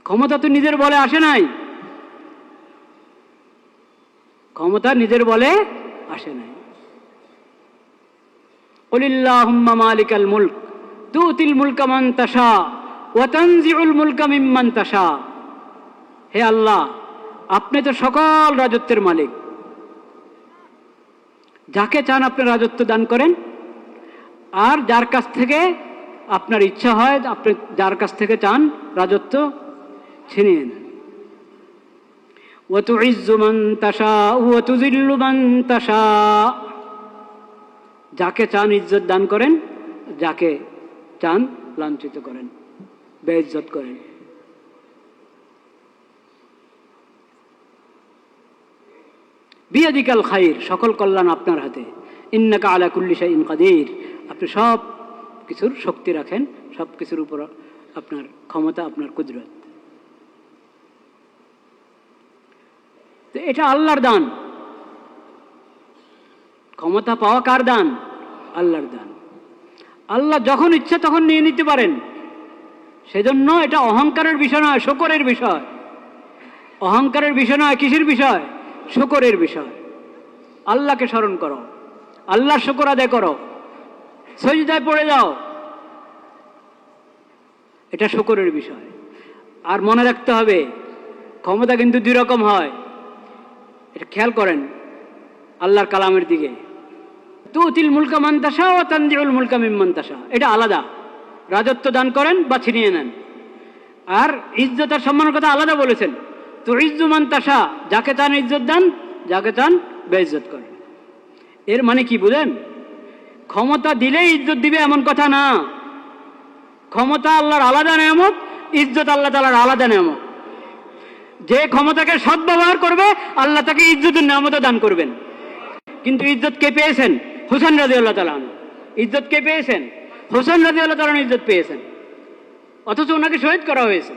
ক্ষমতা তো নিজের বলে আসে নাই, ক্ষমতা নিজের বলে আসে নাই। কুলিল্লাহুম্মা মালিকাল মুলক তুতিল মুলকা মান তাশা ওয়া তানজিউল মুলকা মিম্মান তাশা। হে আল্লাহ, আপনি তো সকল রাজত্বের মালিক, যাকে চান আপনি রাজত্ব দান করেন, আর যার কাছ থেকে আপনার ইচ্ছা হয় আপনি যার কাছ থেকে চান রাজত্ব ছিনিয়ে নেন। ওয়া তুইজ্জু মান তাশা ওয়া তুযিল্লু মান তাশা। যাকে চান ইজ্জত দান করেন, যাকে চান লাঞ্ছিত করেন, বেইজ্জত করেন। বিয়াদিকাল খাইর, সকল কল্যাণ আপনার হাতে। ইন্নাকা আলা কুল্লি শাইইন কাদির, আপনি সব কিছুর শক্তি রাখেন, সব কিছুর উপর আপনার ক্ষমতা, আপনার কুদরত। তো এটা আল্লাহর দান। ক্ষমতা পাওয়া কার দান? আল্লাহর দান। আল্লাহ যখন ইচ্ছা তখন নিয়ে নিতে পারেন। সেজন্য এটা অহংকারের বিষয় নয়, শকরের বিষয়। অহংকারের বিষয় নয়, কিসের বিষয়? শকরের বিষয়। আল্লাহকে স্মরণ করো, আল্লাহর শুকর আদায় করো, সজদায় পড়ে যাও, এটা শকরের বিষয়। আর মনে রাখতে হবে, ক্ষমতা কিন্তু দুই রকম হয়, এটা খেয়াল করেন আল্লাহর কালামের দিকে। তুতিল মুলকা মান তাশা ওয়া তানজিউল মুলকা মিম্মান তাশা, এটা আলাদা। রাজত্ব দান করেন বা ছিনিয়ে নেন। আর ইজ্জত আর সম্মানের কথা আলাদা বলেছেন। তুইজ্জু মান তাশা, যাকে চান ইজ্জত দান, যাকে চান বেইজ্জত করেন। এর মানে কি বুঝেন? ক্ষমতা দিলেই ইজ্জত দিবে এমন কথা না। ক্ষমতা আল্লাহর আলাদা নেয়ামত, ইজ্জত আল্লাহ তাআলার আলাদা নেয়ামত। যে ক্ষমতাকে সদ্ব্যবহার করবে আল্লাহ তাকে ইজ্জতের নেয়ামত দান করবেন। কিন্তু ইজ্জত কে পেয়েছেন? হোসেন রাদিয়াল্লাহু তাআলা আনহু। ইজ্জত কে পেয়েছেন? হোসেন রাদিয়াল্লাহু তাআলা ইজ্জত পেয়েছেন, অথচ ওনাকে শহীদ করা হয়েছে।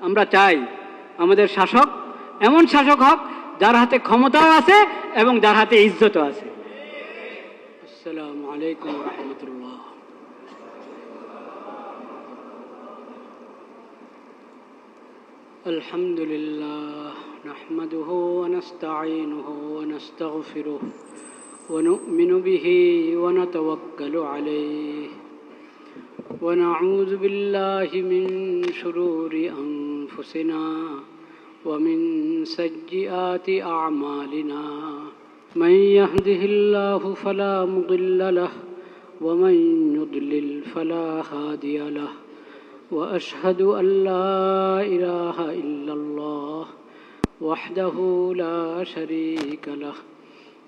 আমরা চাই আমাদের শাসক এমন শাসক হোক যার হাতে ক্ষমতাও আছে এবং যার হাতে ইজ্জতও আছে। আসসালামু আলাইকুম ওয়া রাহমাতুল্লাহ। আলহামদুলিল্লাহ নাহমাদুহু ওয়া নাস্তাঈনুহু ওয়া নাস্তাগফিরুহু ওয়া নু'মিনু বিহি ওয়া নাতাওয়াক্কালু আলাইহি ওয়া নাউযু বিল্লাহি মিন শুরুরি আনফুসিনা ওয়া মিন সাইয়্যাতি আ'মালিনা। মান ইয়াহদিহিল্লাহু ফালা মুদিল্লা লাহু ওয়া মান ইউদ্লিল ফালা হাদিয়া লাহু। وأشهد أن لا إله إلا الله وحده لا شريك له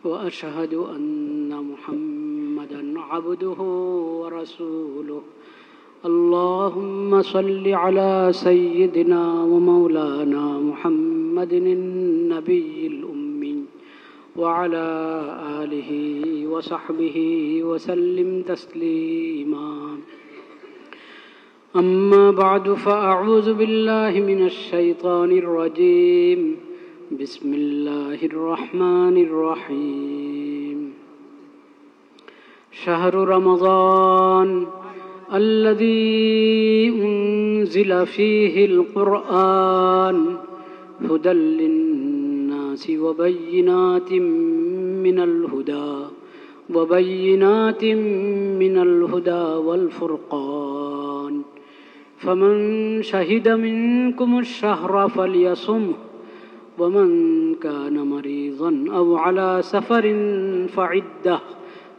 وأشهد أن محمدا عبده ورسوله. اللهم صل على سيدنا ومولانا محمد النبي الأمي وعلى آله وصحبه وسلم تسليما. أما بعد فأعوذ بالله من الشيطان الرجيم. بسم الله الرحمن الرحيم. شهر رمضان الذي أنزل فيه القرآن هدى للناس وبينات من الهدى والفرقان. فمن شهد منكم الشهر فليصمه ومن كان مريضا أو على سفر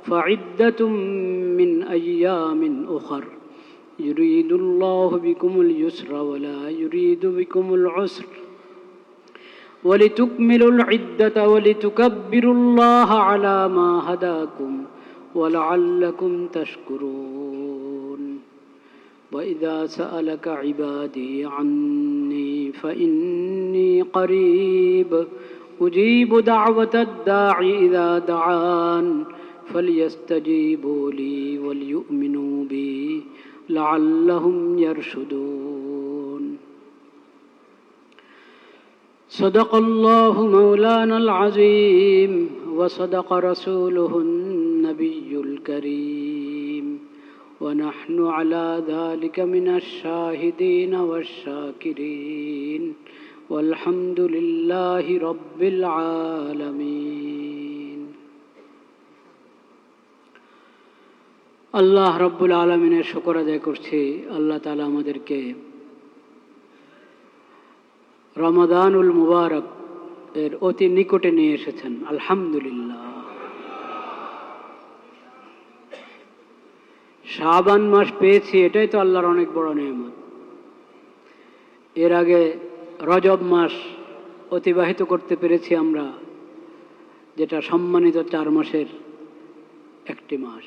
فعدة من أيام أخر. يريد الله بكم اليسر ولا يريد بكم العسر ولتكملوا العدة ولتكبروا الله على ما هداكم ولعلكم تشكرون. وإذا سألك عبادي عني فإني قريب أجيب دعوة الداع إذا دعان فليستجيبوا لي وليؤمنوا بي لعلهم يرشدون. صدق الله مولانا العظيم وصدق رسوله النبي الكريم ونحن على ذلك من الشاهدين والشاكرين والحمد لله رب العالمين. আল্লাহ রব্বুল আলমিনের শুকর আদায় করছি, আল্লাহ তাআলা আমাদেরকে রমাদানুল মুবারক এর অতি নিকটে নিয়ে এসেছেন, আলহামদুলিল্লাহ। শাবান মাস পেয়েছি, এটাই তো আল্লাহর অনেক বড় নেয়ামত। এর আগে রজব মাস অতিবাহিত করতে পেরেছি আমরা, যেটা সম্মানিত 4 মাসের একটি মাস।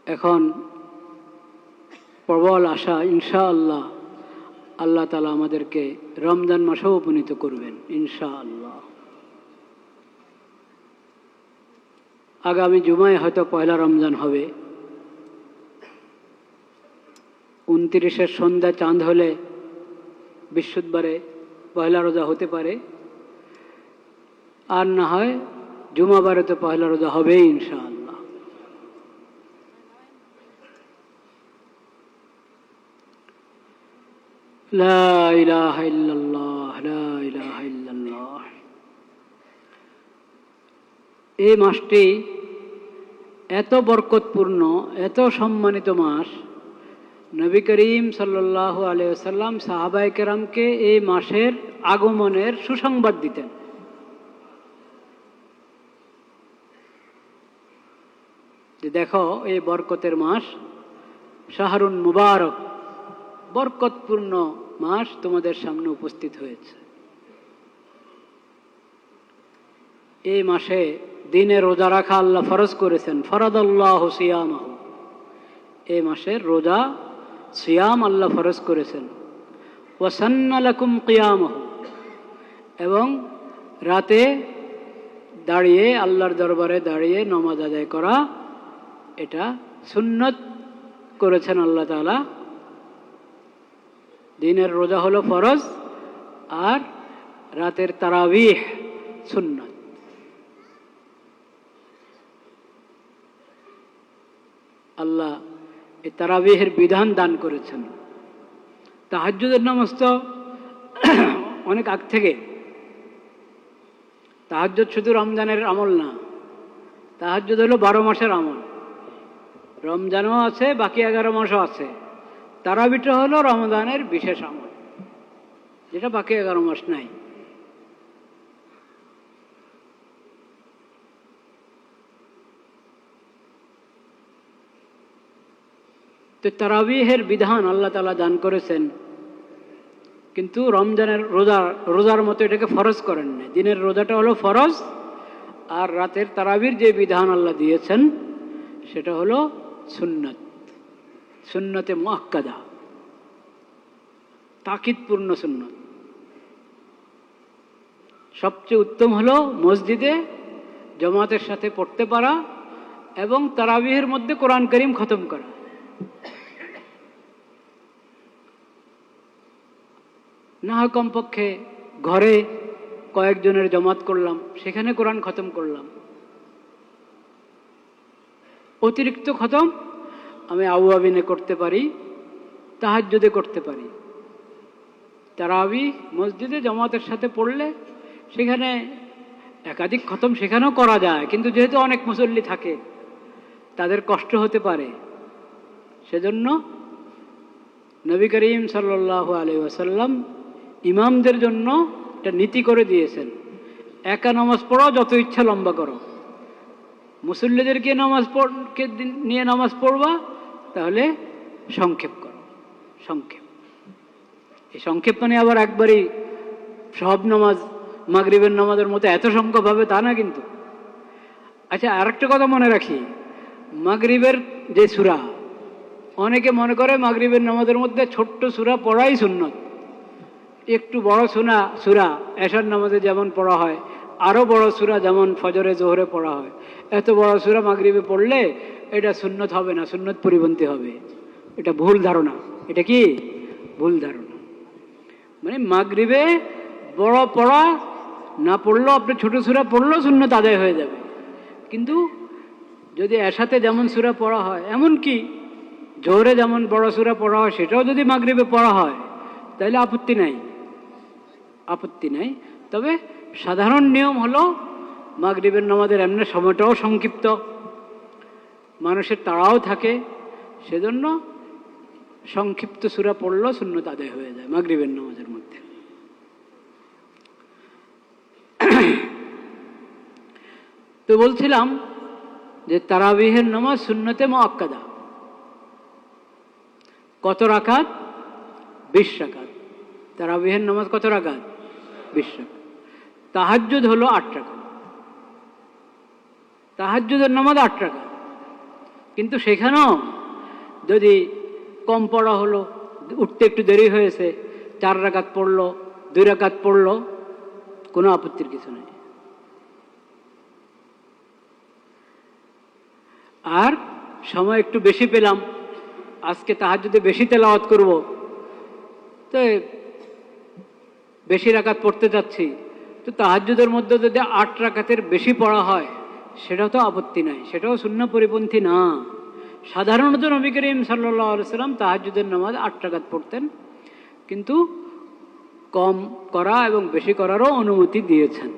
এখন প্রবল আশা, ইনশাআল্লাহ আল্লাহ তাআলা আমাদেরকে রমজান মাসেও উপনীত করবেন ইনশাআল্লাহ। আগামী জুমায় হয়তো পয়লা রমজান হবে। 29-এর সন্ধ্যা চাঁদ হলে বৃহস্পতিবারে পয়লা রোজা হতে পারে, আর না হয় জুমাবারে তো পয়লা রোজা হবেই ইনশাআল্লাহ। লা ইলাহা ইল্লাল্লাহ, লা ইলাহা ইল্লাল্লাহ। এই মাসটি এত বরকতপূর্ণ, এত সম্মানিত মাস। নবী করিম সাল্লাল্লাহু আলাইহি ওয়াসাল্লাম সাহাবায়ে কেরামকে এই মাসের আগমনের সুসংবাদ দিতেন। যে দেখো, এই বরকতের মাস, শাহরুন মুবারক, বরকতপূর্ণ মাস তোমাদের সামনে উপস্থিত হয়েছে। এই মাসে দিনে রোজা রাখা আল্লাহ ফরজ করেছেন, ফরাদাল্লাহু সিয়ামাহু। এই মাসের রোজা সিয়াম আল্লাহ ফরজ করেছেন। ওয়াসান্না লাকুম কিয়ামাহু, এবং রাতে দাঁড়িয়ে আল্লাহর দরবারে দাঁড়িয়ে নামাজ আদায় করা, এটা সুন্নত করেছেন আল্লাহ তাআলা। দিনের রোজা হলো ফরজ, আর রাতের তারাবিহ সুন্নত। আল্লাহ এই তারাবিহের বিধান দান করেছেন। তাহাজ্জুদের নামাজ তো অনেক আগ থেকে। তাহাজ্জুদ শুধু রমজানের আমল না, তাহাজ্জুদ হলো 12 মাসের আমল। রমজানও আছে, বাকি 11 মাসও আছে। তারাবিটা হলো রমজানের বিশেষ আমল, যেটা বাকি 11 মাস নাই। তো তারাবিহের বিধান আল্লাহ তাআলা দান করেছেন, কিন্তু রমজানের রোজার মতো এটাকে ফরজ করেন না। দিনের রোজাটা হলো ফরজ, আর রাতের তারাবির যে বিধান আল্লাহ দিয়েছেন সেটা হলো সুন্নত, সুন্নতে মুআক্কাদা, তাকিদপূর্ণ সুন্নত। সবচেয়ে উত্তম হলো মসজিদে জামাতের সাথে পড়তে পারা এবং তারাবিহের মধ্যে কোরআন কারীম খতম করা। না হয় কমপক্ষে ঘরে কয়েকজনের জামাত করলাম, সেখানে কোরআন খতম করলাম। অতিরিক্ত খতম আমি আউয়াবিনে করতে পারি, তাহাজ্জুদে করতে পারি। তারাবি মসজিদে জামাতের সাথে পড়লে সেখানে একাধিক খতম সেখানেও করা যায়, কিন্তু যেহেতু অনেক মুসল্লি থাকে তাদের কষ্ট হতে পারে, সেজন্য নবী করিম সাল্লাল্লাহু আলাইহি ওয়াসাল্লাম ইমামদের জন্য একটা নীতি করে দিয়েছেন, একা নামাজ পড়ো, যত ইচ্ছা লম্বা করো। মুসল্লিদেরকে নিয়ে নামাজ পড়বা, তাহলে সংক্ষেপ করো, সংক্ষেপ। এই সংক্ষেপ মানে আবার একবারই সব নামাজ মাগরিবের নামাজের মতো এত সংখ্যক হবে তা না কিন্তু। আচ্ছা, আরেকটা কথা মনে রাখি, মাগরিবের যে সূরা, অনেকে মনে করে মাগরিবের নামাজের মধ্যে ছোট্ট সূরা পড়াই সুন্নত। একটু বড় সূরা এশার নামাজে যেমন পড়া হয়, আরো বড় সূরা যেমন ফজরে জোহরে পড়া হয়, এত বড় সূরা মাগরিবে পড়লে এটা সুন্নত হবে না, সুন্নত পরিপন্থী হবে। এটা ভুল ধারণা। এটা কি ভুল ধারণা? মানে মাগরিবে বড় পড়া না পড়লেও, আপনি ছোট সূরা পড়লেও সুন্নত আদায় হয়ে যাবে, কিন্তু যদি এশাতে যেমন সূরা পড়া হয়, এমনকি জোহরে যেমন বড় সূরা পড়া হয়, সেটাও যদি মাগরিবে পড়া হয়, তাহলে আপত্তি নাই, আপত্তি নাই। তবে সাধারণ নিয়ম হলো মাগরিবের নামাজের এমনি সময়টাও সংক্ষিপ্ত, মানুষের তাড়াও থাকে, সেজন্য সংক্ষিপ্ত সূরা পড়লেও সুন্নত আদায় হয়ে যায় মাগরিবের নামাজের মধ্যে। তো বলছিলাম যে তারাবিহের নামাজ সুন্নতে মুআক্কাদা। কত রাকাত? 20 রাকাত। তারাবিহের নামাজ কত রাকাত? 20 রাকাত। তাহাজ্জুদ হলো 8 রাকাত। তাহাজ্জুদের নামাজ 8 রাকাত, কিন্তু সেখানেও যদি কম পড়া হলো, উঠতে একটু দেরি হয়েছে, 4 রাকাত পড়লো, 2 রাকাত পড়লো, কোনো আপত্তির কিছু নেই। আর সময় একটু বেশি পেলাম, আজকে তাহাজ্জুদে বেশি তেলাওয়াত করব, তো বেশি রাকাত পড়তে যাচ্ছি, তো তাহাজ্জুদের মধ্যে যদি 8 রাকাতের বেশি পড়া হয়, সেটাও তো আপত্তি নাই, সেটাও সুন্নাহ পরিপন্থী না। সাধারণত নবী করিম সাল্লাল্লাহু আলাইহি সাল্লাম তাহাজ্জুদের নামাজ 8 রাকাত পড়তেন, কিন্তু কম করা এবং বেশি করারও অনুমতি দিয়েছেন।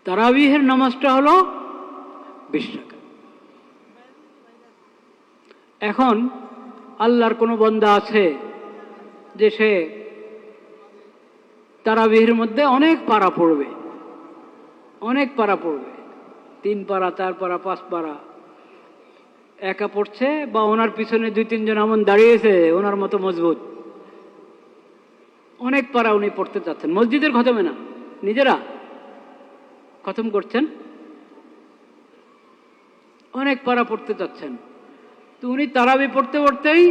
তারাবিহের নামাজটা হলো 20 রাকাত। এখন আল্লাহর কোনো বান্দা আছে যে সে তারাবিহের মধ্যে অনেক পারা পড়বে, অনেক পারা পড়বে, 3 পারা, 4 পারা, 5 পারা একা পড়ছে, বা ওনার পিছনে 2-3 জন এমন দাঁড়িয়েছে ওনার মতো মজবুত, অনেক পারা উনি পড়তে চাচ্ছেন, মসজিদের খতমে না, নিজেরা খতম করছেন, অনেক পারা পড়তে চাচ্ছেন। তো উনি তারাবি পড়তে পড়তেই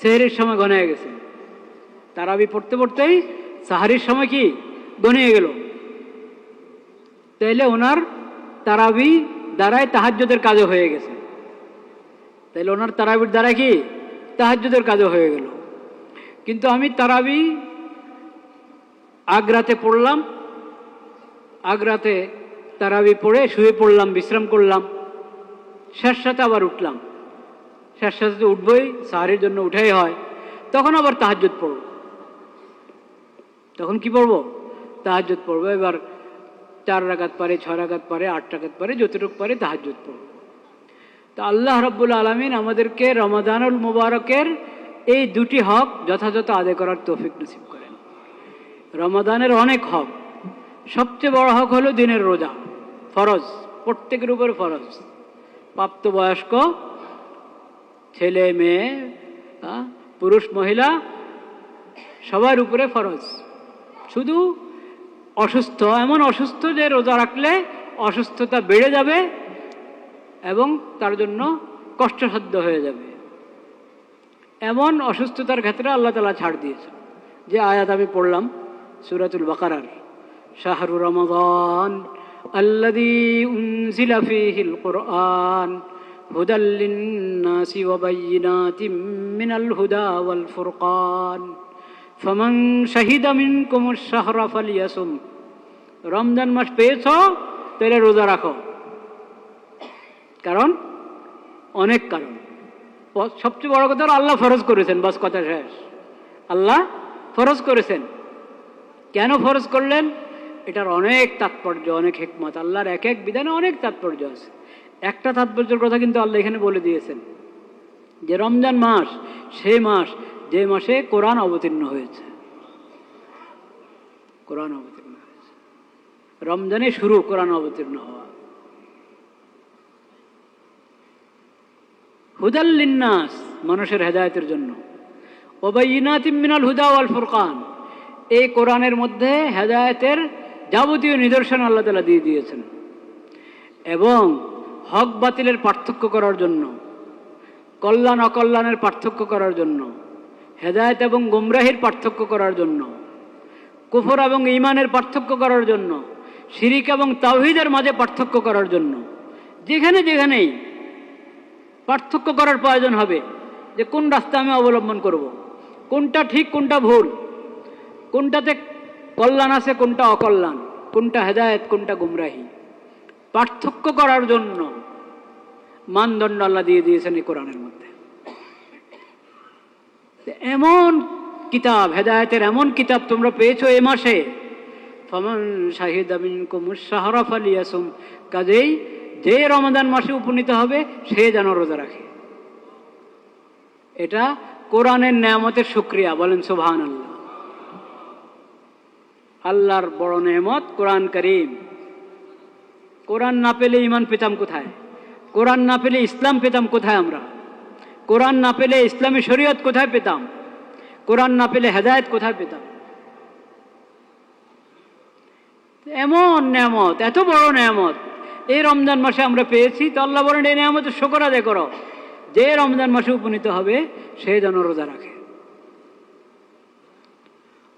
সেহরির সময় গনিয়ে গেছে, তারাবি পড়তে পড়তেই সাহারির সময় কি গনিয়ে গেল, তাইলে ওনার তারাবি দ্বারাই তাহাজ্জুদের কাজও হয়ে গেছে, তাইলে ওনার তারাবির দ্বারা কি তাহাজ্জুদের কাজও হয়ে গেল। কিন্তু আমি তারাবি আগ্রাতে পড়লাম, আগ্রাতে তারাবি পড়ে শুয়ে পড়লাম, বিশ্রাম করলাম, শেষ সাথে আবার উঠলাম, শেষ সাথে উঠবই, সাহারির জন্য উঠাই হয়, তখন আবার তাহাজ্জুদ পড়ব, তখন কি পড়ব? তাহাজ্জুদ পড়ব। এবার 4 রাকাত পারে, 6 রাকাত পারে, 8 রাকাত পারে, যতটুকু পারে তাহাজ্জুদ পড়ব। তো আল্লাহ রাব্বুল আলামিন আমাদেরকে রমাদানুল মুবারকের এই 2টি হক যথাযথ আদায় করার তৌফিক নসিব করেন। রমাদানের অনেক হক, সবচেয়ে বড় হক হলো দিনের রোজা, ফরজ, প্রত্যেকের উপর ফরজ, প্রাপ্তবয়স্ক ছেলে মেয়ে, পুরুষ মহিলা সবার উপরে ফরজ। শুধু অসুস্থ, এমন অসুস্থ যে রোজা রাখলে অসুস্থতা বেড়ে যাবে এবং তার জন্য কষ্টসাধ্য হয়ে যাবে, এমন অসুস্থতার ক্ষেত্রে আল্লাহ তাআলা ছাড় দিয়েছেন। যে আয়াত আমি পড়লাম সূরাতুল বাকারার, শাহরু রমাদান আল্লাযী উনজিলা ফীহিল কুরআন হুদাল লিন-নাসি ওয়া বায়্যিনাতিম মিনাল হুদা ওয়াল ফুরকান ফামান শাহিদা মিনকুমুশ শাহরা ফালিয়াসুম। রমজান মাস পেয়েছো, তাহলে রোজা রাখো। কারণ অনেক কারণ, সবচেয়ে বড় কথা আল্লাহ ফরজ করেছেন, বাস কথা শেষ। আল্লাহ ফরজ করেছেন। কেন ফরজ করলেন? এটার অনেক তাৎপর্য, অনেক হিকমত। আল্লাহর এক এক বিধানে অনেক তাৎপর্য আছে। একটা তাৎপর্যের কথা কিন্তু আল্লাহ এখানে বলে দিয়েছেন, যে রমজান মাস সেই মাস যে মাসে কোরআন অবতীর্ণ হয়েছে, কোরআন অবতীর্ণ হয়েছে, রমজানে শুরু কোরআন অবতীর্ণ হওয়া। হুদাল লিন্নাস, মানুষের হেদায়েতের জন্য, ওয়া বায়্যিনাতিম মিনাল হুদা ওয়াল ফুরকান, এই কোরআনের মধ্যে হেদায়েতের যাবতীয় নিদর্শন আল্লাহ তাআলা দিয়ে দিয়েছেন, এবং হক বাতিলের পার্থক্য করার জন্য, কল্যাণ অকল্যাণের পার্থক্য করার জন্য, হেদায়েত এবং গুমরাহির পার্থক্য করার জন্য, কুফর এবং ঈমানের পার্থক্য করার জন্য, শিরিক এবং তাওহীদের মাঝে পার্থক্য করার জন্য। যেখানে যেখানেই পার্থক্য করার প্রয়োজন হবে, যে কোন রাস্তা আমি অবলম্বন করব, কোনটা ঠিক কোনটা ভুল, কোনটাতে কল্যাণ আছে কোনটা অকল্যাণ, কোনটা হেদায়েত কোনটা গুমরাহি পার্থক্য করার জন্য মানদণ্ড আল্লাহ দিয়ে দিয়েছেন এই কোরআনের মধ্যে। এমন কিতাব, হেদায়েতের এমন কিতাব তোমরা পেয়েছো এ মাসে, ফামান শাহিদা মিনকুমুশ শাহরা ফালিয়াসুম, কাজেই যে রমাদান মাসে উপনীত হবে সে যেন রোজা রাখে। এটা কোরআনের নেয়ামতের শুকরিয়া, বলেন সুবহানাল্লাহ। আল্লাহর বড় নেয়ামত কোরআন কারীম। কোরআন না পেলে ঈমান পেতাম কোথায়? কোরআন না পেলে ইসলাম পেতাম কোথায়? আমরা কোরআন না পেলে ইসলামী শরীয়ত কোথায় পেতাম? কোরআন না পেলে হেদায়েত কোথায় পেতাম? এমন নেয়ামত, এত বড় নেয়ামত এই রমজান মাসে আমরা পেয়েছি, তো আল্লাহ বলেন এই নেয়ামতের শুকর আদায় করো। যে রমজান মাসে উপনীত হবে সে যেন রোজা রাখে।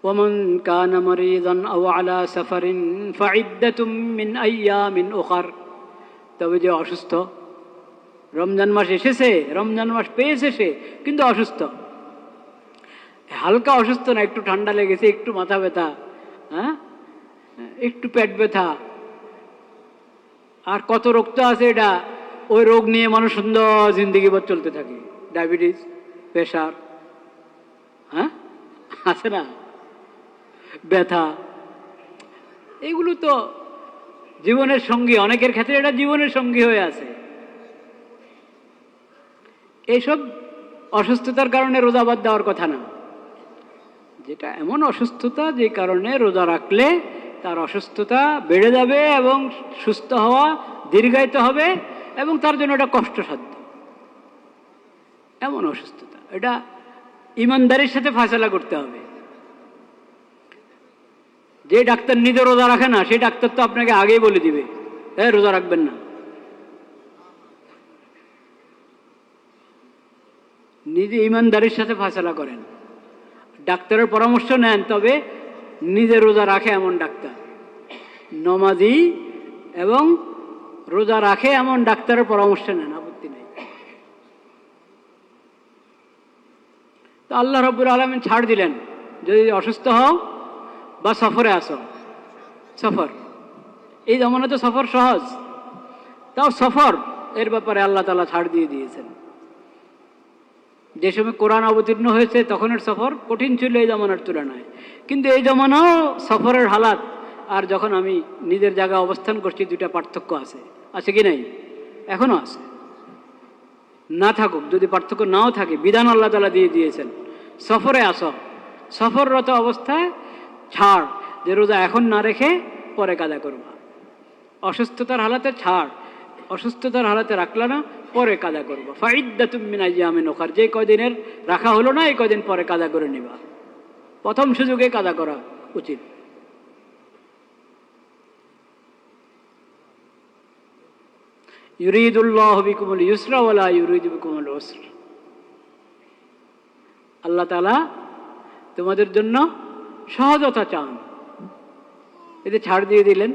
ওয়ামান কানা মারিদান আও আলা সাফারিন ফাইদ্দাতুম মিন আইয়ামিন উখার, তবে যে অসুস্থ, রমজান মাস এসেছে, রমজান মাস পেয়েছে সে, কিন্তু অসুস্থ, হালকা অসুস্থ না, একটু ঠান্ডা লেগেছে, একটু মাথা ব্যথা, হ্যাঁ, একটু পেট ব্যথা, আর কত রোগ তো আছে, এটা ওই রোগ নিয়ে মানুষ সুন্দর জিন্দগি ভর চলতে থাকে। ডায়াবেটিস, প্রেশার, হ্যাঁ আছে না, ব্যথা, এগুলো তো জীবনের সঙ্গী, অনেকের ক্ষেত্রে এটা জীবনের সঙ্গী হয়ে আছে। এইসব অসুস্থতার কারণে রোজা বাদ দেওয়ার কথা না। যেটা এমন অসুস্থতা যে কারণে রোজা রাখলে তার অসুস্থতা বেড়ে যাবে এবং সুস্থ হওয়া দীর্ঘায়িত হবে এবং তার জন্য এটা কষ্টসাধ্য, এমন অসুস্থতা, এটা ইমানদারির সাথে ফয়সালা করতে হবে। যে ডাক্তার নিজে রোজা রাখে না সেই ডাক্তার তো আপনাকে আগেই বলে দিবে হ্যাঁ রোজা রাখবেন না। নিজে ইমানদারির সাথে ফয়সালা করেন, ডাক্তারের পরামর্শ নেন, তবে নিজে রোজা রাখে এমন ডাক্তার, নমাজি এবং রোজা রাখে এমন ডাক্তারের পরামর্শ নেন, আপত্তি নেই। তো আল্লাহ রাব্বুল আলামিন ছাড় দিলেন, যদি অসুস্থ হও বা সফরে আসো, সফর, এই জমানা তো সফর সহজ, তাও সফর এর ব্যাপারে আল্লাহ তাআলা ছাড় দিয়ে দিয়েছেন। যে সময় কোরআন অবতীর্ণ হয়েছে তখনের সফর কঠিন ছিল এই জমানার তুলনায়, কিন্তু এই জমানাও সফরের হালাত আর যখন আমি নিজের জায়গায় অবস্থান করছি দুইটা পার্থক্য আছে, আছে কি নাই? এখনো আছে, না থাকুক, যদি পার্থক্য নাও থাকে, বিধান আল্লাহ তাআলা দিয়ে দিয়েছেন সফরে আসো, সফররত অবস্থায় ছাড়, যে রোজা এখন না রেখে পরে কাজা করবা। অসুস্থতার হালাতে ছাড়, অসুস্থতার হালাতে রাখলা না, পরে কাজা করবা। ফাইদ্দাতুম মিন আইয়ামিন উখার, যে কয়দিনের রাখা হলো না এই কয়দিন পরে কাজা করে নিবা, প্রথম সুযোগে কাজা করা উচিত। ইউরিদুল্লাহু বিকুমুল ইউসরা ওয়ালা ইউরিদু বিকুমুল উসর, আল্লাহ তাআলা তোমাদের জন্য সহজতা চান, এতে ছাড় দিয়ে দিলেন।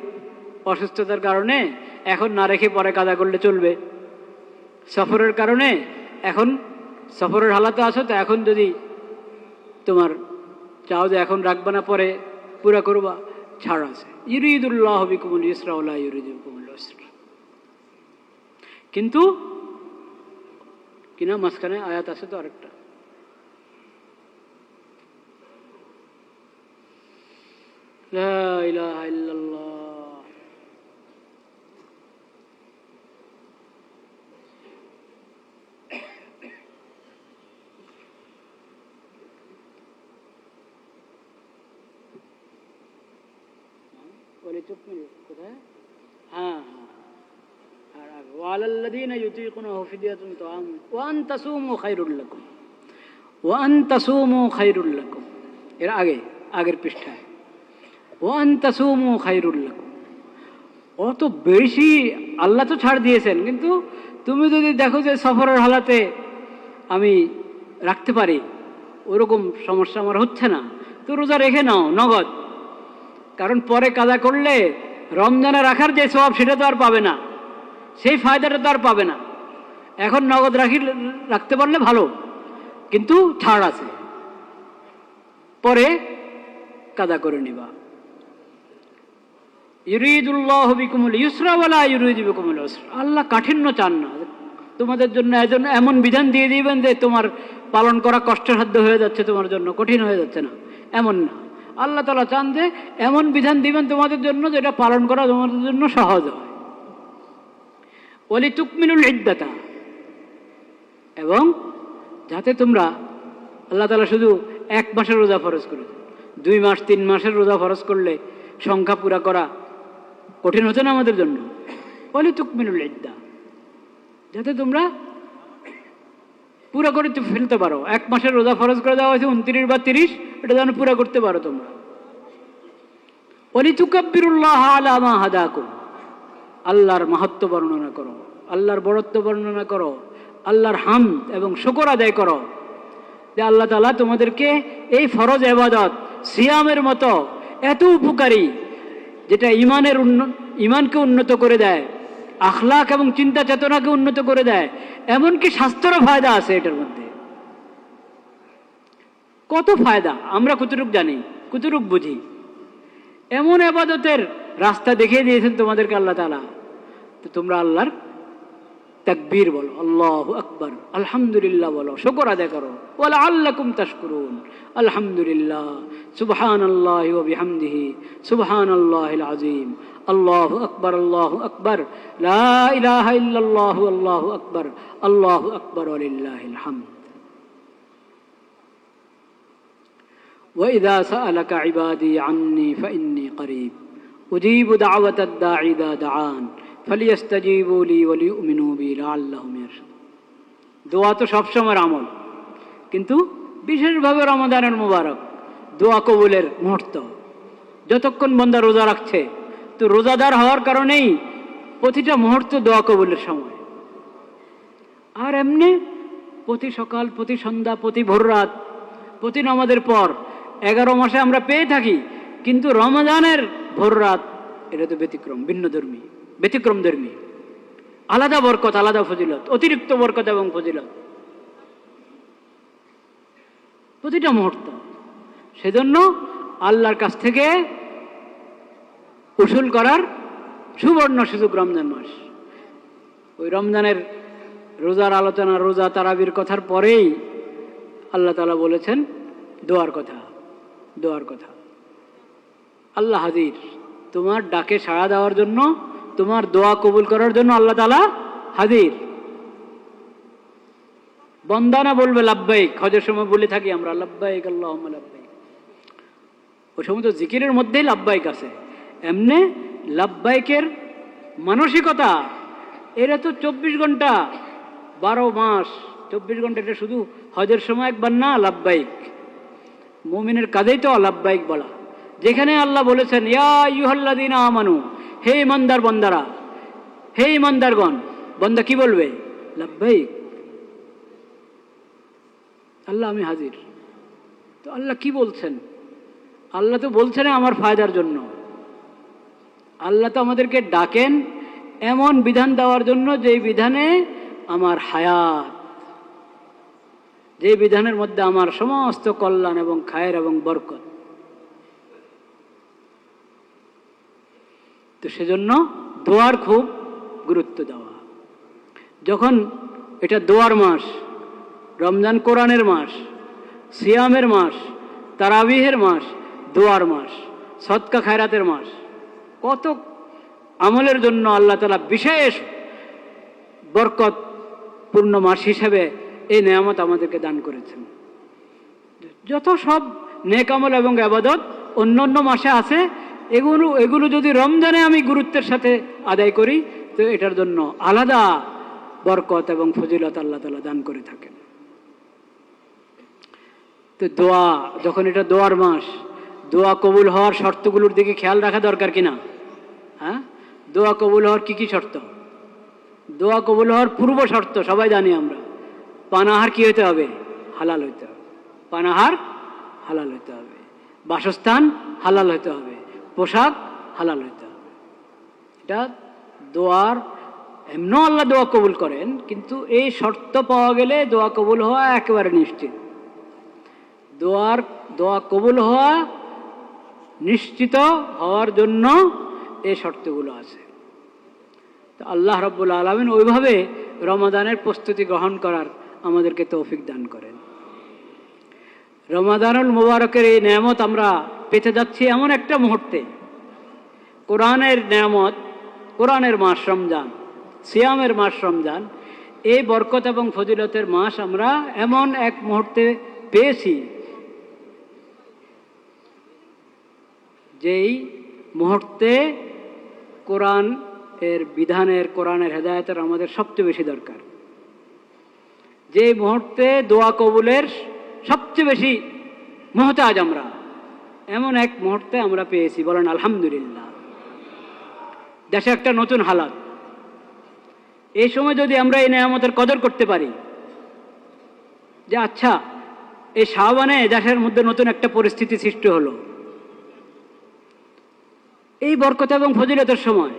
অসুস্থতার কারণে এখন না রেখে পরে কাজা করলে চলবে, সফরের কারণে এখন সফরের হালাতে আসো, তো এখন যদি তোমার চাও যে এখন রাখবা না পরে পুরা করবা, ছাড় আছে। ইউরিদুল্লাহু বিকুমুল ইউসরা ওয়ালা ইউরিদু বিকুমুল উসর। কিন্তু কিনা মাঝখানে আয়াত আছে তো আরেকটা, লা ইলাহা ইল্লাল্লাহ, বলে চুপ মিনিট কোথায়, হ্যাঁ হ্যাঁ, আর ওয়ালাল্লাযীনা ইউতীকুনাহু ফিদিয়াতুন তাআম ওয়া আন তাসুমু খায়রুল লাকুম, ওয়া আন তাসুমু খায়রুল লাকুম, এর আগে আগের পৃষ্ঠায় ওয়া আন তাসুমু খায়রুল লাকুম। অত বেশি আল্লাহ তো ছাড় দিয়েছেন, কিন্তু তুমি যদি দেখো যে সফরের হালাতে আমি রাখতে পারি, ওরকম সমস্যা আমার হচ্ছে না, তো রোজা রেখে নাও নগদ, কারণ পরে কাজা করলে রমজানে রাখার যে সওয়াব সেটা তো আর পাবে না, সেই ফায়দাটা তো আর পাবে না। এখন নগদ রাখতে পারলে ভালো, কিন্তু ছাড় আছে, পরে কাজা করে নিবা। ইউরিদুল্লাহু বিকুমুল ইউসরা ওয়ালা ইউরিদু বিকুমুল উসরা। আল্লাহ কাঠিন্য চান না, তোমাদের জন্য এমন বিধান দিয়ে দিবেন যে তোমার পালন করা কষ্টসাধ্য হয়ে যাচ্ছে, তোমার জন্য কঠিন হয়ে যাচ্ছে, না, এমন না। আল্লাহ তাআলা চান যে এমন বিধান দিবেন তোমাদের জন্য যেটা পালন করা তোমাদের জন্য সহজ হয়। ওয়ালিতুকমিলুল ইদ্দাতা, এবং যাতে তোমরা, আল্লাহ তাআলা শুধু 1 মাসের রোজা ফরজ করে, 2 মাস 3 মাসের রোজা ফরজ করলে সংখ্যা পুরা করা কঠিন হতো না আমাদের জন্য। ওয়ালিতুকমিলুল ইদ্দা, যাতে তোমরা পুরা করে ফেলতে পারো। 1 মাসের রোজা ফরজ করে দেওয়া হয়েছে 29 বা 30, এটা যেন পুরা করতে পারো তোমরা। ওয়ালিতুকাব্বিরুল্লাহ আলা মা হাদাকুম, আল্লাহর মাহাত্ম্য বর্ণনা করো, আল্লাহর বড়ত্ব বর্ণনা করো, আল্লাহর হামদ এবং শুকর আদায় করো যে আল্লাহ তাআলা তোমাদেরকে এই ফরজ ইবাদত সিয়ামের মতো এত উপকারী, যেটা ইমানকে উন্নত করে দেয়, আখলাক এবং চিন্তা চেতনাকে উন্নত করে দেয়, এমনকি স্বাস্থ্যেরও ফায়দা আছে এটার মধ্যে। কত ফায়দা আমরা কতটুক জানি, কতটুক বুঝি। এমন ইবাদতের রাস্তা দেখিয়ে দিয়েছেন তোমাদেরকে আল্লাহ তাআলা, তো তোমরা আল্লাহর তাকবীর বলো, আল্লাহু আকবার, আলহামদুলিল্লাহ বলো, শুকর আদায় করো। ওয়ালা আল্লাকুম তাশকুরুন, আলহামদুলিল্লাহ, সুবহানাল্লাহি ওয়া বিহামদিহি, সুবহানাল্লাহিল আযীম, আল্লাহু আকবার, লা ইলাহা ইল্লাল্লাহু, আল্লাহু আকবার ওয়ালিল্লাহিল হামদ। ওয়া ইযা সাআলাকা ইবাদি আন্নী ফাইন্নী করিব উজিবু দাওয়াতাদ দাঈ ইযা দাআন ফালিয়াস্তাজিবু লি ওয়া লিউমিনু বি লাআল্লাহুম ইয়ারশুদুন। দোয়া তো সবসময় আমল, কিন্তু বিশেষভাবে রমাদানের মুবারক দোয়া কবুলের মুহূর্ত। যতক্ষণ বান্দা রোজা রাখছে, তো রোজাদার হওয়ার কারণেই প্রতিটা মুহূর্ত দোয়া কবুলের সময়। আর এমনি প্রতি সকাল, প্রতি সন্ধ্যা, প্রতি ভোররাত, প্রতি নামাজের পর 11 মাসে আমরা পেয়ে থাকি, কিন্তু রমজানের ভোররাত এটা তো ব্যতিক্রম ধর্মী, আলাদা বরকত, আলাদা ফজিলত, অতিরিক্ত বরকত এবং ফজিলত প্রতিটা মুহূর্ত। সেজন্য আল্লাহর কাছ থেকে উসুল করার সুবর্ণ সুযোগ রমজান মাস। ওই রমজানের রোজার আলোচনা, রোজা তারাবির কথার পরেই আল্লাহ তাআলা বলেছেন দোয়ার কথা। আল্লাহ হাজির, তোমার ডাকে সাড়া দেওয়ার জন্য, তোমার দোয়া কবুল করার জন্য আল্লাহ তাআলা হাজির। বন্দানা বলবে লাব্বাইক, হজের সময় বলে থাকি আমরা লাব্বাইক আল্লাহুম্মা লাব্বাইক, ওই সময় তো জিকিরের মধ্যেই লাব্বাইক আছে। এমনে লাব্বাইকের মানসিকতা, এরা তো 24 ঘন্টা 12 মাস 24 ঘন্টা, এটা শুধু হজের সময় একবার না। লাব্বাইক মুমিনের কাজেই তো লাব্বাইক বলা। যেখানে আল্লাহ বলেছেন ইয়া আইয়ুহাল্লাযীনা আমানু, হে ইমানদার বান্দারা, হে ইমানদারগণ, বান্দা কি বলবে? লাব্বাইক, আল্লাহ আমি হাজির। তো আল্লাহ কি বলছেন? আল্লাহ তো বলছেন আমার ফায়দার জন্য। আল্লাহ তো আমাদেরকে ডাকেন এমন বিধান দেওয়ার জন্য, যেই বিধানে আমার হায়াত, যে বিধানের মধ্যে আমার সমস্ত কল্যাণ এবং খায়ের এবং বরকত। তো সেজন্য দোয়ার খুব গুরুত্ব দেওয়া। যখন এটা দোয়ার মাস, রমজান কোরআনের মাস, সিয়ামের মাস, তারাবিহের মাস, দোয়ার মাস, সদকা খায়রাতের মাস, কত আমলের জন্য আল্লাহ তাআলা বিশেষ বরকতপূর্ণ মাস হিসেবে এই নেয়ামত আমাদেরকে দান করেছেন। যত সব নেক আমল এবং ইবাদত অন্য মাসে আছে, এগুলো যদি রমজানে আমি গুরুত্বের সাথে আদায় করি, তো এটার জন্য আলাদা বরকত এবং ফজিলত আল্লাহ তাআলা দান করে থাকেন। তো দোয়া, যখন এটা দোয়ার মাস, দোয়া কবুল হওয়ার শর্তগুলোর দিকে খেয়াল রাখা দরকার কিনা? হ্যাঁ, দোয়া কবুল হওয়ার কি কি শর্ত? দোয়া কবুল হওয়ার পূর্ব শর্ত সবাই জানি আমরা। পানাহার কি হতে হবে? হালাল হইতে হবে। পানাহার হালাল হইতে হবে, বাসস্থান হালাল হইতে হবে, পোশাক হালাল হইতে হবে। এটা দোয়ার, এমনও আল্লাহ দোয়া কবুল করেন, কিন্তু এই শর্ত পাওয়া গেলে দোয়া কবুল হওয়া একেবারে নিশ্চিত। দোয়া কবুল হওয়া নিশ্চিত হওয়ার জন্য এই শর্তগুলো আছে। তো আল্লাহ রাব্বুল আলামিন ওইভাবে রমাদানের প্রস্তুতি গ্রহণ করার আমাদেরকে তৌফিক দান করেন। রমাদানুল মুবারকের এই নেয়ামত আমরা পেতে যাচ্ছি এমন একটা মুহূর্তে, কোরআনের নেয়ামত, কোরআনের মাস রমজান, সিয়ামের মাস রমজান, এই বরকত এবং ফজিলতের মাস আমরা এমন এক মুহূর্তে পেয়েছি যেই মুহূর্তে কোরআন এর বিধানের, কোরআনের হেদায়েতের আমাদের সবচেয়ে বেশি দরকার। যে মুহূর্তে দোয়া কবুলের সবচেয়ে বেশি মুহতাজ আমরা, এমন এক মুহূর্তে আমরা পেয়েছি। বলেন আলহামদুলিল্লাহ। দেশে একটা নতুন হালাত, এই সময় যদি আমরা এই নেয়ামতের কদর করতে পারি যে আচ্ছা এই শাবানে দেশের মধ্যে নতুন একটা পরিস্থিতি সৃষ্টি হলো, এই বরকত এবং ফজিলতের সময়,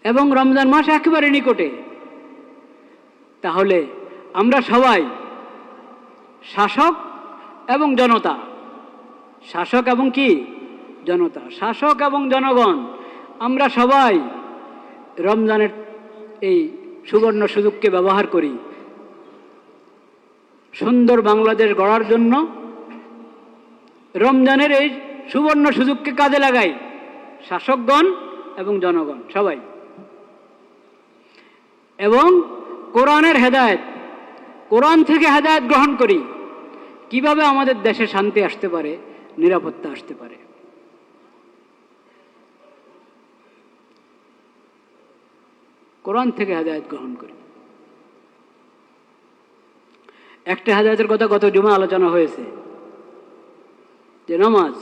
এবং রমজান মাস একেবারে নিকটে, তাহলে আমরা সবাই শাসক এবং জনতা, শাসক এবং কি জনতা, শাসক এবং জনগণ, আমরা সবাই রমজানের এই সুবর্ণ সুযোগকে ব্যবহার করি সুন্দর বাংলাদেশ গড়ার জন্য। রমজানের এই সুবর্ণ সুযোগকে কাজে লাগাই শাসকগণ এবং জনগণ সবাই, এবং কোরআনের হেদায়েত, কোরআন থেকে হেদায়েত গ্রহণ করি কিভাবে আমাদের দেশে শান্তি আসতে পারে, নিরাপত্তা আসতে পারে। কোরআন থেকে হেদায়েত গ্রহণ করি। একটা হেদায়েতের কথা গত জুমা আলোচনা হয়েছে যে নামাজ,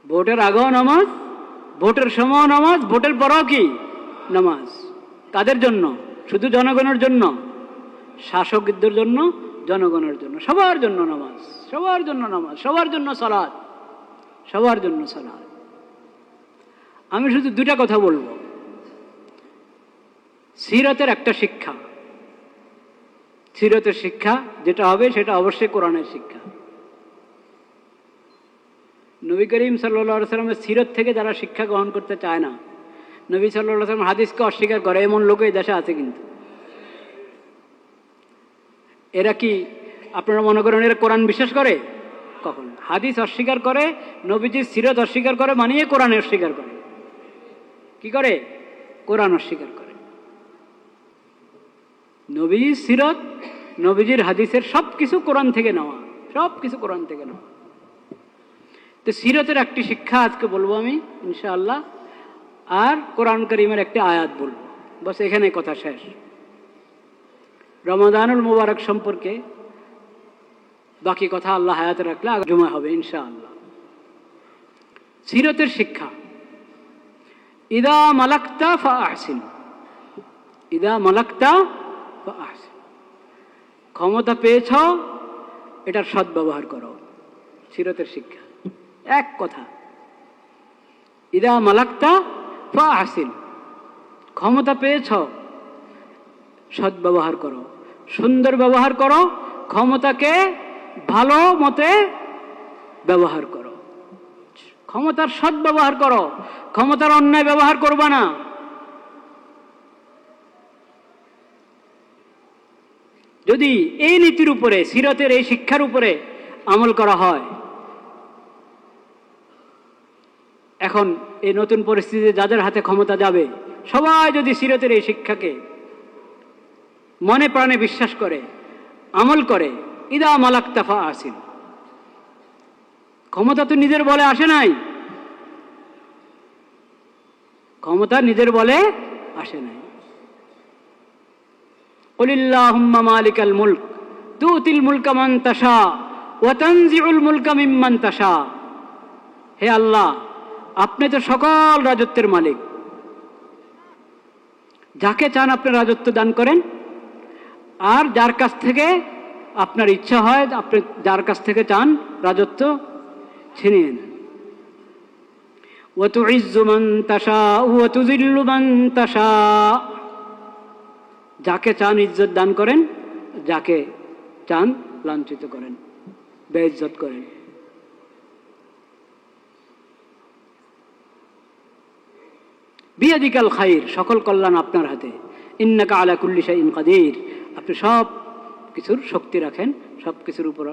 ভোটের আগেও নামাজ, ভোটের সময়ও নামাজ, ভোটের পরেও কি নামাজ। কাদের জন্য? শুধু জনগণের জন্য? শাসকদের জন্য, জনগণের জন্য, সবার জন্য নামাজ, সবার জন্য নামাজ, সবার জন্য সালাত, সবার জন্য সালাত। আমি শুধু দুটা কথা বলবো। সিরাতের একটা শিক্ষা, সিরাতের শিক্ষা যেটা হবে সেটা অবশ্যই কোরআনের শিক্ষা। নবী করিম সাল্লাল্লাহু আলাইহি ওয়াসাল্লামের সিরাত থেকে যারা শিক্ষা গ্রহণ করতে চায় না, নবী সাল্লাল্লাহু আলাইহি ওয়াসাল্লাম হাদিসকে অস্বীকার করে, এমন লোক এই দেশে আছে। কিন্তু এরা কি আপনারা মনে করেন এরা কোরআন বিশ্বাস করে? কখন? হাদিস অস্বীকার করে, নবীজির সিরাত অস্বীকার করে, মানিয়ে কোরআন অস্বীকার করে। কি করে? কোরআন অস্বীকার করে। নবীজির সিরাত, নবীজির হাদিসের সব কিছু কোরআন থেকে নেওয়া, সব কিছু কোরআন থেকে নেওয়া। তো সিরাতের একটি শিক্ষা আজকে বলবো আমি ইনশাআল্লাহ, আর কোরআন কারীমের একটি আয়াত বলবো, বাস এখানে কথা শেষ। রমাদানুল মুবারক সম্পর্কে বাকি কথা আল্লাহ হায়াতে রাখলে জুমা হবে ইনশাআল্লাহ। সিরাতের শিক্ষা, ইদা মালাকতা ফাআহসিন, ইদা মালাকতা ফাআহসিন। ক্ষমতা পেয়েছ, এটার সদ্ব্যবহার করো। সিরাতের শিক্ষা এক কথা, ইদা মালাকতা ফাআহসিন। ক্ষমতা পেয়েছ, সদ্ব্যবহার করো, সুন্দর ব্যবহার করো, ক্ষমতাকে ভালো মতে ব্যবহার করো, ক্ষমতার সদ্ব্যবহার করো, ক্ষমতার অন্যায় ব্যবহার করবা না। যদি এই নীতির উপরে, সিরাতের এই শিক্ষার উপরে আমল করা হয়, এখন এই নতুন পরিস্থিতিতে যাদের হাতে ক্ষমতা যাবে, সবাই যদি সিরাতের এই শিক্ষাকে মনে প্রাণে বিশ্বাস করে, আমল করে, ইদা মালাকতা ফাআহসিন। ক্ষমতা তো নিজের বলে আসে নাই, ক্ষমতা নিজের বলে আসে নাই। কুলিল্লাহুম্মা মালিকাল মুলক তুতিল মুলকা মান তাশা ওয়া তানজিউল মুলকা মিম্মান তাশা। হে আল্লাহ, আপনি তো সকল রাজত্বের মালিক, যাকে চান আপনি রাজত্ব দান করেন, আর যার কাছ থেকে আপনার ইচ্ছা হয়, আপনি যার কাছ থেকে চান রাজত্ব ছিনিয়ে নেন। ওয়া তুইজ্জু মান তাশা ওয়া তুযিল্লু মান তাশা। যাকে চান ইজ্জত দান করেন, যাকে চান লাঞ্ছিত করেন, বেইজ্জত করেন। বিয়াদিকাল খাইর, সকল কল্যাণ আপনার হাতে। ইন্নাকা আলা কুল্লি শাইইন কাদির, আপনি সব কিছুর শক্তি রাখেন, সব কিছুর উপর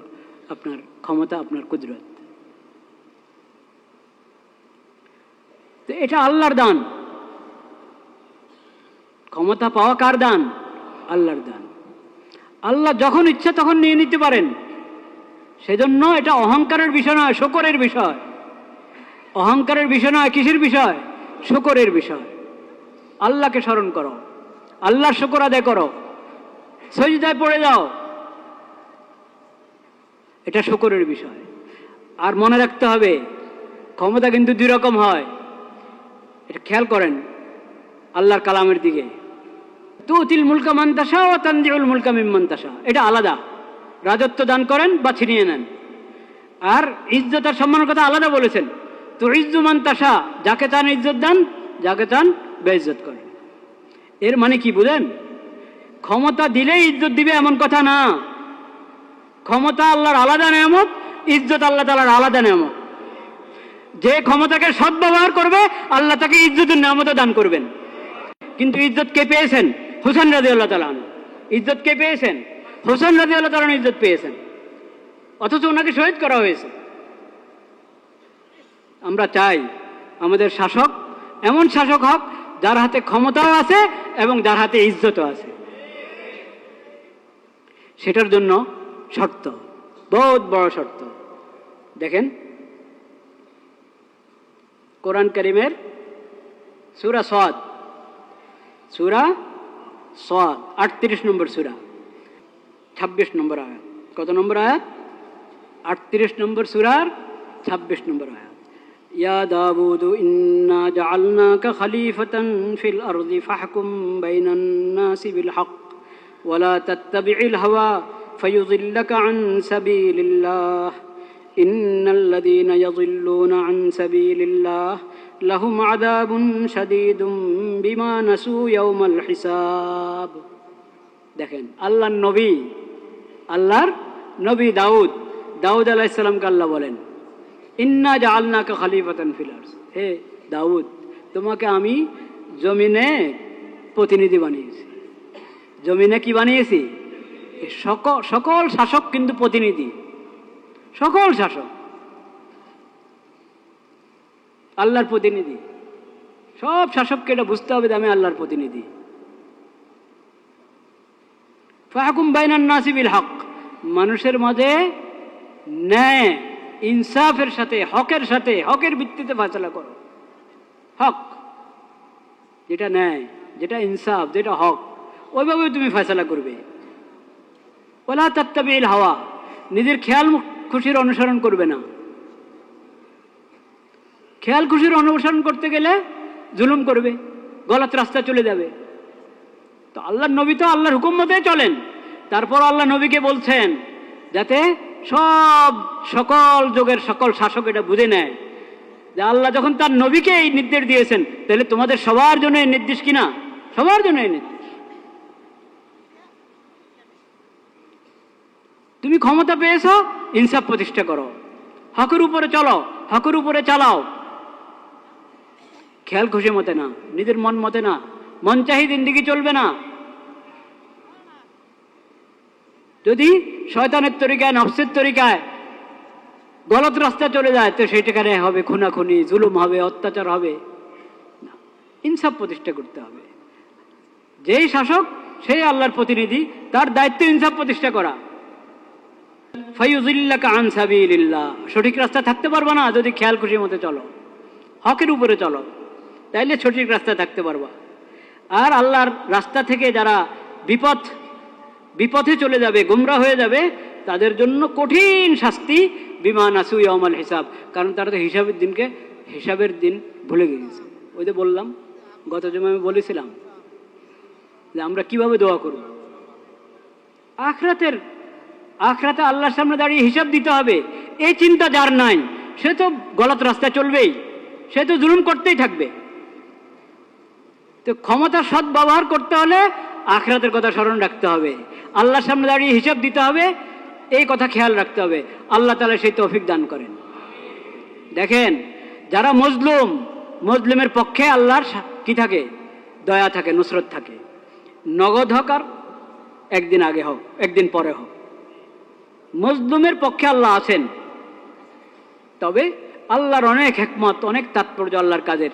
আপনার ক্ষমতা, আপনার কুদরত। তো এটা আল্লাহর দান। ক্ষমতা পাওয়া কার দান? আল্লাহর দান। আল্লাহ যখন ইচ্ছা তখন নিয়ে নিতে পারেন। সেজন্য এটা অহংকারের বিষয় নয়, শুকরের বিষয়। অহংকারের বিষয় নয়, কিসের বিষয়? শুকরের বিষয়। আল্লাহকে স্মরণ করো, আল্লাহর শুকর আদায় করো, সজদায় পড়ে যাও, এটা শুকরের বিষয়। আর মনে রাখতে হবে, ক্ষমতা কিন্তু দুই রকম হয়। এটা খেয়াল করেন আল্লাহর কালামের দিকে। তুতিল মুলকা মান তাশা ওয়া তানজিউল মুলকা মিম্মান তাশা, এটা আলাদা। রাজত্ব দান করেন বা ছিনিয়ে নেন। আর ইজ্জত আর সম্মানের কথা আলাদা বলেছেন। তো ইজ্জু মান তাশা, যাকে চান ইজ্জত দেন, যাকে চান বেইজ্জত করেন। এর মানে কি বুঝেন? ক্ষমতা দিলেই ইজ্জত দিবে এমন কথা না। ক্ষমতা আল্লাহর আলাদা নেয়ামত, ইজ্জত আল্লাহ তাআলার আলাদা নেয়ামত। যে ক্ষমতাকে সদ্ব্যবহার করবে আল্লাহ তাকে ইজ্জতের নেয়ামত দান করবেন। কিন্তু ইজ্জত কে পেয়েছেন? হোসেন রাদিয়াল্লাহু তাআলা আনহু। ইজ্জত কে পেয়েছেন? হোসেন রাদিয়াল্লাহু তাআলা ইজ্জত পেয়েছেন, অথচ ওনাকে শহীদ করা হয়েছে। আমরা চাই আমাদের শাসক এমন শাসক হোক যার হাতে ক্ষমতাও আছে এবং যার হাতে ইজ্জতও আছে। সেটার জন্য শর্ত, বহুত বড় শর্ত। দেখেন কোরআন কারীমের সূরা সাদ, সূরা সাদ 38 নম্বর সূরা, 26 নম্বর আয়াত। কত নম্বর আয়াত? 38 নম্বর সূরার 26 নম্বর আয়াত। ইয়া দাউদ ইন্না জাআলনাকা খলিফাতান ফিল আরদি ফাহকুম বাইনান নাসি বিল হক ওয়া লা তাত্তাবি'ল হাওয়া ফায়ুযিল্লাকা আন সাবিলিল্লাহ ইন্নাল্লাযীনা ইয়াযিল্লুনা আন সাবিলিল্লাহ লাহুম আযাবুন শাদীদুম বিমা নাসু ইয়াওমাল হিসাব। দেখেন আল্লাহর নবী দাউদ আলাইহিস সালামকে আল্লাহ বলেন, ইন্না জাআলনাকা খলিফাতান ফিল আরদ, হে দাউদ তোমাকে আমি জমিনে প্রতিনিধি বানিয়েছি। জমিনে কি বানিয়েছি? সকল শাসক কিন্তু প্রতিনিধি, সকল শাসক আল্লাহর প্রতিনিধি। সব শাসককে এটা বুঝতে হবে যে আমি আল্লাহর প্রতিনিধি। ফাহকুম বাইনান নাসি বিল হক, মানুষের মাঝে ন্যায় ইনসাফের সাথে, হকের সাথে, হকের ভিত্তিতে ফয়সালা করো। হক যেটা ন্যায়, যেটা ইনসাফ, যেটা হক, ওইভাবে তুমি ফয়সালা করবে। ওয়ালা তাত্তাবিল হাওয়া, নিজের খেয়াল খুশির অনুসরণ করবে না। খেয়াল খুশির অনুসরণ করতে গেলে জুলুম করবে, গলত রাস্তা চলে যাবে। তো আল্লাহর নবী তো আল্লাহর হুকুম মতে চলেন। তারপর আল্লাহ নবীকে বলছেন যাতে সকল যুগের সকল শাসক এটা বুঝে নেয় যে আল্লাহ যখন তার নবীকে এই নির্দেশ দিয়েছেন, তাহলে তোমাদের সবার জন্য এই নির্দেশ কিনা? সবার জন্য এই নির্দেশ। তুমি ক্ষমতা পেয়েছো, ইনসাফ প্রতিষ্ঠা করো, হকের উপরে চলো, হকের উপরে চালাও। খেয়াল খুশি মতে না, নিজের মন মতে না, মন চাহি জিন্দেগি চলবে না। যদি শয়তানের তরিকায়, নফসের তরিকায় গলত রাস্তা চলে যায়, তো সেইটাখানে হবে খুনাখুনি, জুলুম হবে, অত্যাচার হবে। ইনসাফ প্রতিষ্ঠা করতে হবে। যেই শাসক সেই আল্লাহর প্রতিনিধি, তার দায়িত্ব ইনসাফ প্রতিষ্ঠা করা। ফায়ুযিল্লাকা আন সাবিলিল্লাহ, সঠিক রাস্তা থাকতে পারবা না যদি খেয়াল খুশি মতে চলো, হকের উপরে চলো, তাইলে সঠিক রাস্তা থাকতে পারবা। আর আল্লাহর রাস্তা থেকে যারা বিপথে চলে যাবে, গুমরা হয়ে যাবে, তাদের জন্য কঠিন শাস্তি, বিমা নাসু ইয়াউমাল হিসাব, কারণ তারা তো হিসাবের দিন ভুলে গিয়েছে। ওই যে বললাম, গত জুমায় আমি বলেছিলাম যে আমরা কিভাবে দোয়া করব। আখরাতে আল্লাহর সামনে দাঁড়িয়ে হিসাব দিতে হবে, এই চিন্তা যার নাই সে তো গলত রাস্তায় চলবেই, সে তো জুলুম করতেই থাকবে। তো ক্ষমতা সৎ ব্যবহার করতে হলে আখরাতের কথা স্মরণ রাখতে হবে, আল্লাহর সামনে দাঁড়িয়ে হিসাব দিতে হবে, এই কথা খেয়াল রাখতে হবে। আল্লাহ তাআলা সেই তৌফিক দান করেন। দেখেন যারা মজলুমের পক্ষে আল্লাহর কি কি থাকে? দয়া থাকে, নুসরত থাকে। নগদ হোক আর একদিন আগে হোক, একদিন পরে হোক, মজলুমের পক্ষে আল্লাহ আছেন। তবে আল্লাহর অনেক হিকমত, অনেক তাৎপর্য আল্লাহর কাজের।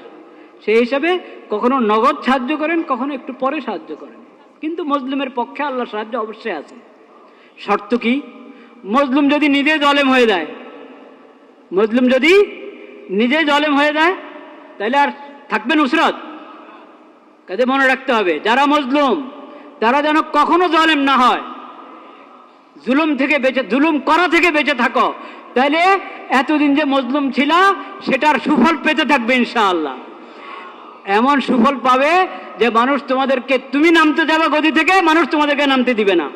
সেই হিসাবে কখনো নগদ সাহায্য করেন, কখনো একটু পরে সাহায্য করেন, কিন্তু মজলুমের পক্ষে আল্লাহর সাহায্য অবশ্যই আছে। শর্ত কি? মজলুম যদি নিজে জালেম হয়ে যায়, মজলুম যদি নিজে জালেম হয়ে যায়, তাহলে আর থাকবে নুসরত? কাজে মনে রাখতে হবে, যারা মজলুম তারা যেন কখনো জালেম না হয়। জুলুম করা থেকে বেঁচে থাকো, তাহলে এতদিন যে মজলুম ছিল সেটার সুফল পেতে থাকবে ইনশাআল্লাহ। এমন সুফল পাবে যে মানুষ তোমাদেরকে, তুমি নামতে যাবে গদি থেকে, মানুষ তোমাদেরকে নামতে দিবে না।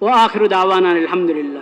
ও আখিরু দাওয়ানা আলহামদুলিল্লাহ।